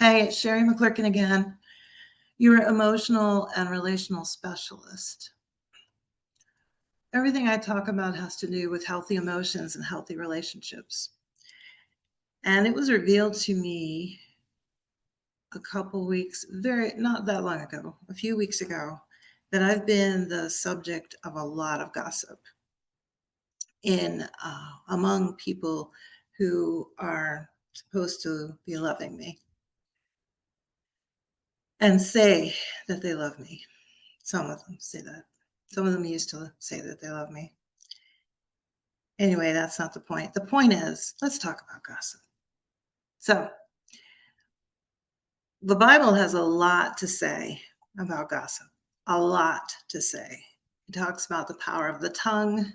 Hey, it's Sherry McClurkin again, your emotional and relational specialist. Everything I talk about has to do with healthy emotions and healthy relationships. And it was revealed to me a couple weeks, not that long ago, a few weeks ago, that I've been the subject of a lot of gossip among people who are supposed to be loving me and say that they love me. Some of them say that. Some of them used to say that they love me. Anyway, that's not the point. The point is, let's talk about gossip. So, the Bible has a lot to say about gossip, a lot to say. It talks about the power of the tongue,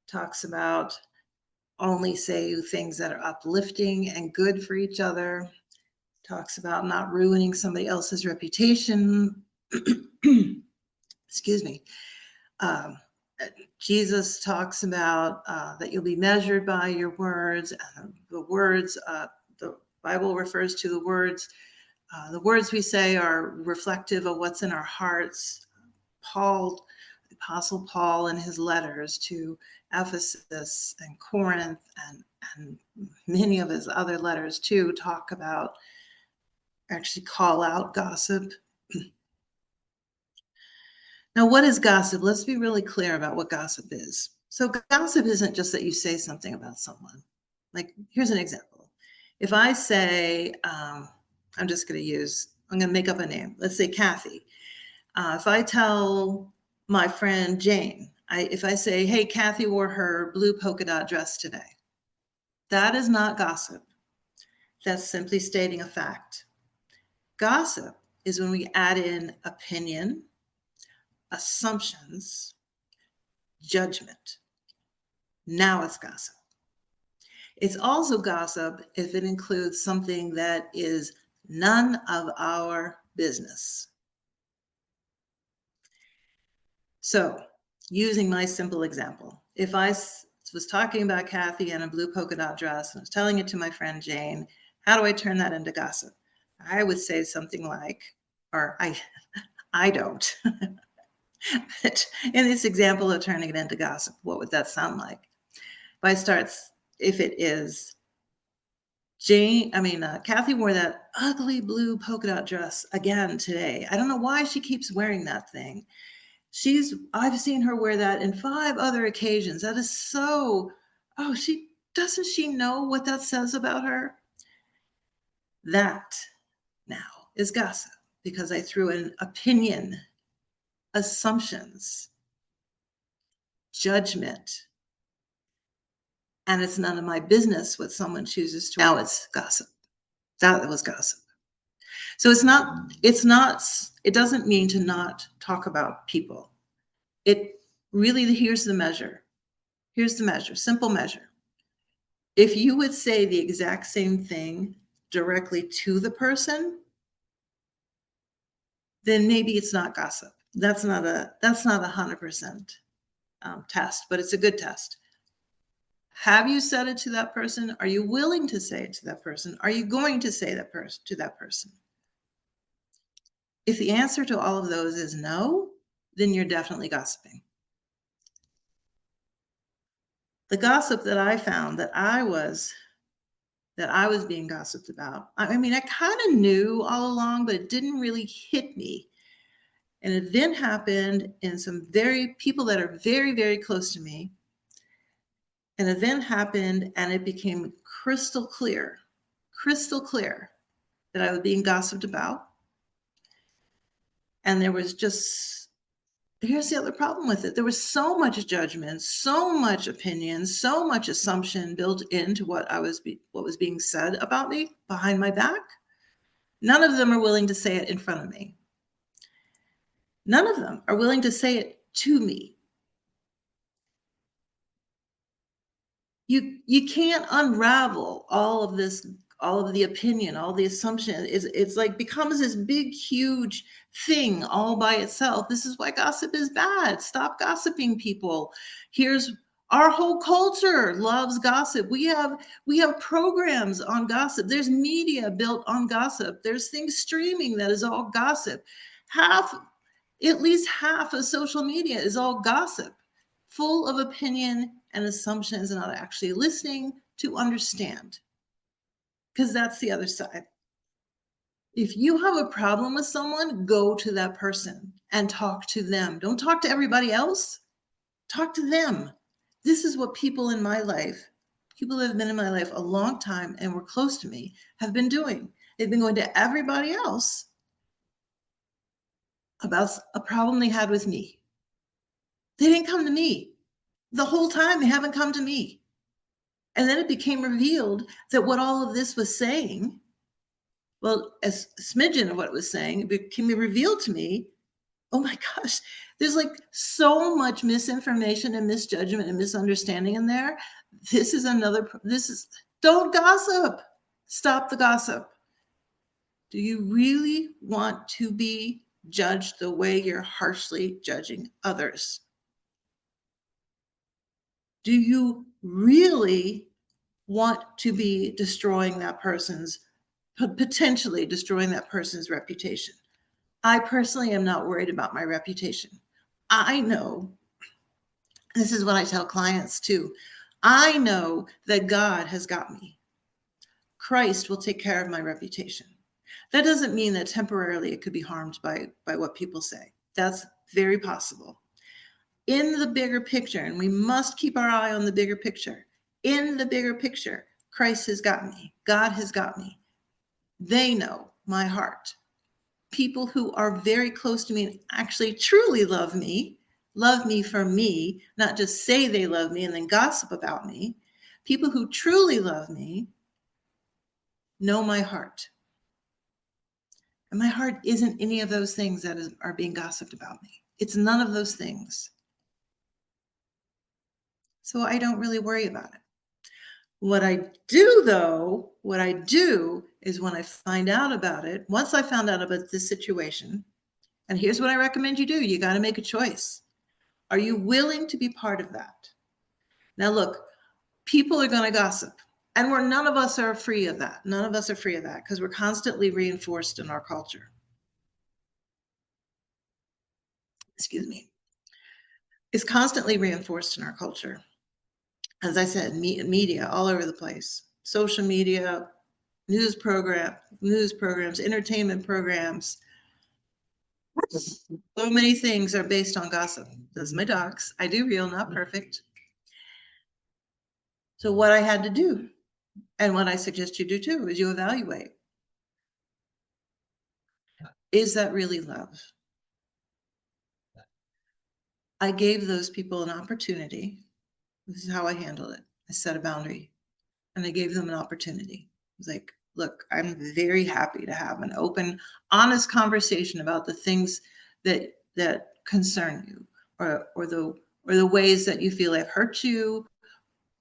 talks about only say things that are uplifting and good for each other, talks about not ruining somebody else's reputation. Excuse me. Jesus talks about that you'll be measured by your words. The Bible refers to the words. The words we say are reflective of what's in our hearts. The Apostle Paul, in his letters to Ephesus and Corinth and many of his other letters too, actually call out gossip. Now, what is gossip? Let's be really clear about what gossip is. So gossip isn't just that you say something about someone. Like, here's an example. If I say, I'm going to make up a name. Let's say Kathy. If I tell my friend Jane, if I say, hey, Kathy wore her blue polka dot dress today, that is not gossip. That's simply stating a fact. Gossip is when we add in opinion, assumptions, judgment. Now it's gossip. It's also gossip if it includes something that is none of our business. So, using my simple example, if I was talking about Kathy and a blue polka dot dress and I was telling it to my friend Jane, how do I turn that into gossip? I would say something like, or I don't. But in this example of turning it into gossip, what would that sound like? If it is Kathy wore that ugly blue polka dot dress again today. I don't know why she keeps wearing that thing. I've seen her wear that in 5 other occasions. That is doesn't she know what that says about her? That now is gossip because I threw in opinion, assumptions, judgment, and it's none of my business what someone chooses to. Now it's gossip. That was gossip. So it doesn't mean to not talk about people. Here's the measure. Simple measure. If you would say the exact same thing directly to the person, then maybe it's not gossip. That's not 100% test, but it's a good test. Have you said it to that person? Are you willing to say it to that person? Are you going to say that to that person? If the answer to all of those is no, then you're definitely gossiping. The gossip that I found that I was being gossiped about, I kind of knew all along, but it didn't really hit me. An event happened in some people that are very, very close to me. An event happened and it became crystal clear that I was being gossiped about. And here's the other problem with it. There was so much judgment, so much opinion, so much assumption built into what was being said about me behind my back. None of them are willing to say it in front of me. None of them are willing to say it to me. You can't unravel all of this, all of the opinion, all the assumption. It's like becomes this big, huge thing all by itself. This is why gossip is bad. Stop gossiping, people. Here's Our whole culture loves gossip. We have programs on gossip. There's media built on gossip. There's things streaming that is all gossip. Half, at least half of social media is all gossip, full of opinion and assumptions and not actually listening to understand. Because that's the other side. If you have a problem with someone, go to that person and talk to them. Don't talk to everybody else. Talk to them. This is what people in my life, people that have been in my life a long time and were close to me, have been doing. They've been going to everybody else about a problem they had with me. They didn't come to me. The whole time they haven't come to me. And then it became revealed that what all of this was saying, well, as a smidgen of what it was saying, it became revealed to me. Oh my gosh, there's like so much misinformation and misjudgment and misunderstanding in there. Don't gossip. Stop the gossip. Do you really want to be judged the way you're harshly judging others? Do you really want to be potentially destroying that person's reputation? I personally am not worried about my reputation. I know, this is what I tell clients too. I know that God has got me. Christ will take care of my reputation. That doesn't mean that temporarily it could be harmed by what people say. That's very possible. In the bigger picture, and we must keep our eye on the bigger picture. In the bigger picture, Christ has got me. God has got me. They know my heart. People who are very close to me and actually truly love me for me, not just say they love me and then gossip about me. People who truly love me know my heart. And my heart isn't any of those things that are being gossiped about me. It's none of those things. So I don't really worry about it. What I do is when I find out about it, once I found out about this situation, and here's what I recommend you do. You got to make a choice. Are you willing to be part of that? Now, look, people are going to gossip. And none of us are free of that. None of us are free of that because we're constantly reinforced in our culture. Excuse me. It's constantly reinforced in our culture. As I said, media all over the place, social media, news programs, entertainment programs. So many things are based on gossip. Those are my dogs. I do real, not perfect. So what I had to do, and what I suggest you do too, is you evaluate. Is that really love? I gave those people an opportunity. This is how I handled it. I set a boundary and I gave them an opportunity. I was like, look, I'm very happy to have an open, honest conversation about the things that concern you or the ways that you feel I've hurt you,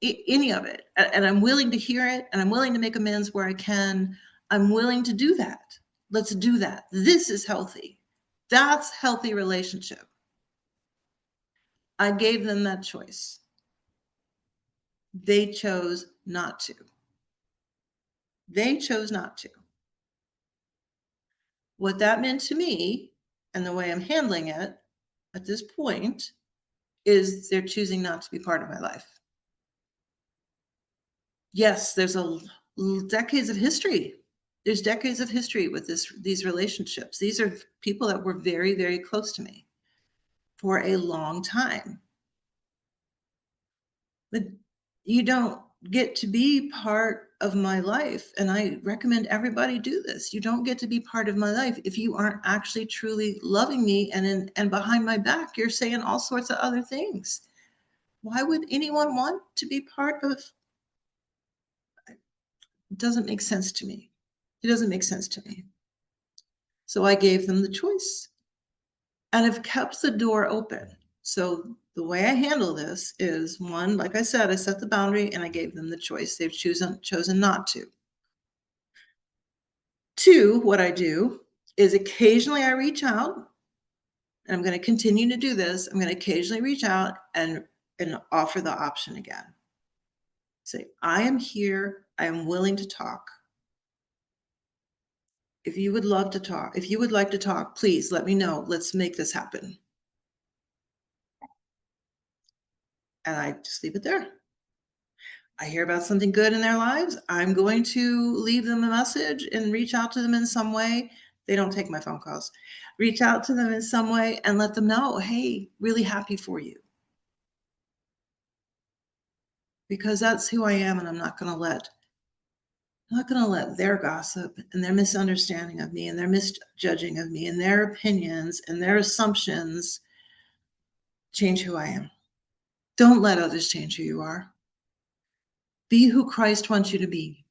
any of it. And I'm willing to hear it and I'm willing to make amends where I can. I'm willing to do that. Let's do that. This is healthy. That's healthy relationship. I gave them that choice. They chose not to. They chose not to. What that meant to me and the way I'm handling it at this point is they're choosing not to be part of my life. Yes, there's decades of history. There's decades of history with these relationships. These are people that were very, very close to me for a long time. But you don't get to be part of my life. And I recommend everybody do this. You don't get to be part of my life if you aren't actually truly loving me and behind my back, you're saying all sorts of other things. Why would anyone want to be part of? It doesn't make sense to me. It doesn't make sense to me. So I gave them the choice and have kept the door open. So the way I handle this is one, like I said, I set the boundary and I gave them the choice. They've chosen not to. Two, what I do is occasionally I reach out, and I'm going to continue to do this. I'm going to occasionally reach out and and offer the option again. Say, I am here. I am willing to talk. If you would love to talk, if you would like to talk, please let me know. Let's make this happen. And I just leave it there. I hear about something good in their lives. I'm going to leave them a message and reach out to them in some way. They don't take my phone calls. Reach out to them in some way and let them know, hey, really happy for you. Because that's who I am, and I'm not going to let their gossip and their misunderstanding of me and their misjudging of me and their opinions and their assumptions change who I am. Don't let others change who you are. Be who Christ wants you to be.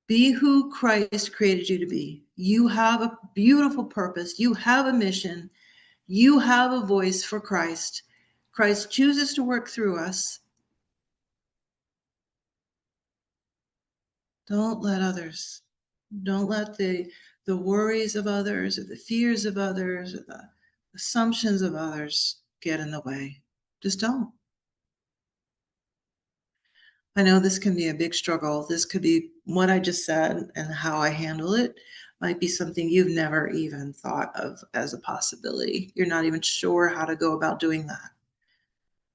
Be who Christ created you to be. You have a beautiful purpose. You have a mission. You have a voice for Christ. Christ chooses to work through us. Don't let others, don't let the worries of others or the fears of others or the assumptions of others get in the way. Just don't. I know this can be a big struggle. This could be what I just said, and how I handle it might be something you've never even thought of as a possibility. You're not even sure how to go about doing that.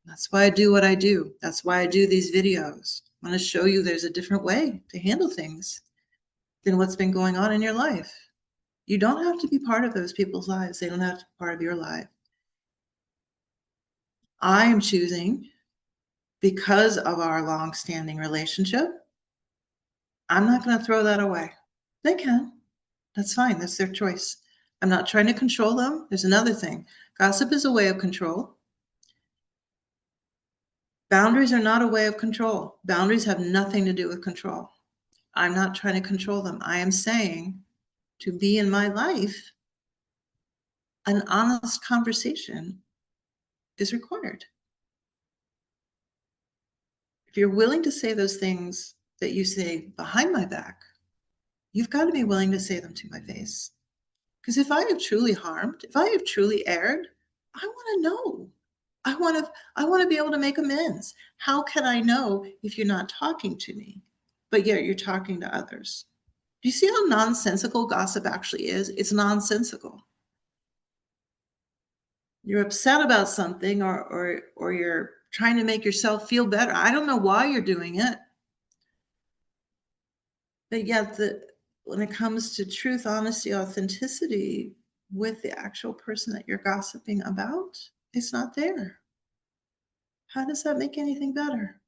That's why I do what I do. That's why I do these videos. I want to show you there's a different way to handle things than what's been going on in your life. You don't have to be part of those people's lives. They don't have to be part of your life. I am choosing, because of our long-standing relationship, I'm not going to throw that away. They can. That's fine. That's their choice. I'm not trying to control them. There's another thing. Gossip is a way of control. Boundaries are not a way of control. Boundaries have nothing to do with control. I'm not trying to control them. I am saying, to be in my life, an honest conversation is required. If you're willing to say those things that you say behind my back, you've got to be willing to say them to my face. Because if I have truly harmed, if I have truly erred, I want to know. I want to be able to make amends. How can I know if you're not talking to me, but yet you're talking to others? Do you see how nonsensical gossip actually is? It's nonsensical. You're upset about something, or you're trying to make yourself feel better. I don't know why you're doing it. But yet when it comes to truth, honesty, authenticity with the actual person that you're gossiping about, it's not there. How does that make anything better?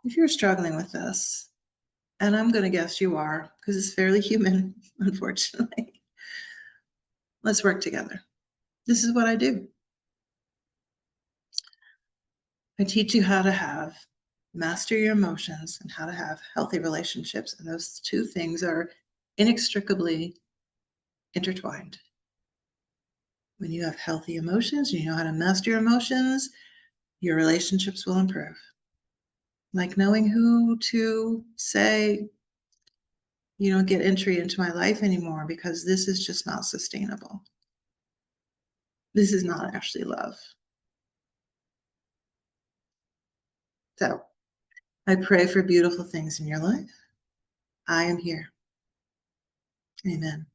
If you're struggling with this, and I'm going to guess you are, because it's fairly human, unfortunately, let's work together. This is what I do. I teach you how to master your emotions and how to have healthy relationships. And those two things are inextricably intertwined. When you have healthy emotions, you know how to master your emotions, your relationships will improve. Like knowing who to say, you don't get entry into my life anymore because this is just not sustainable. This is not actually love. So I pray for beautiful things in your life. I am here. Amen.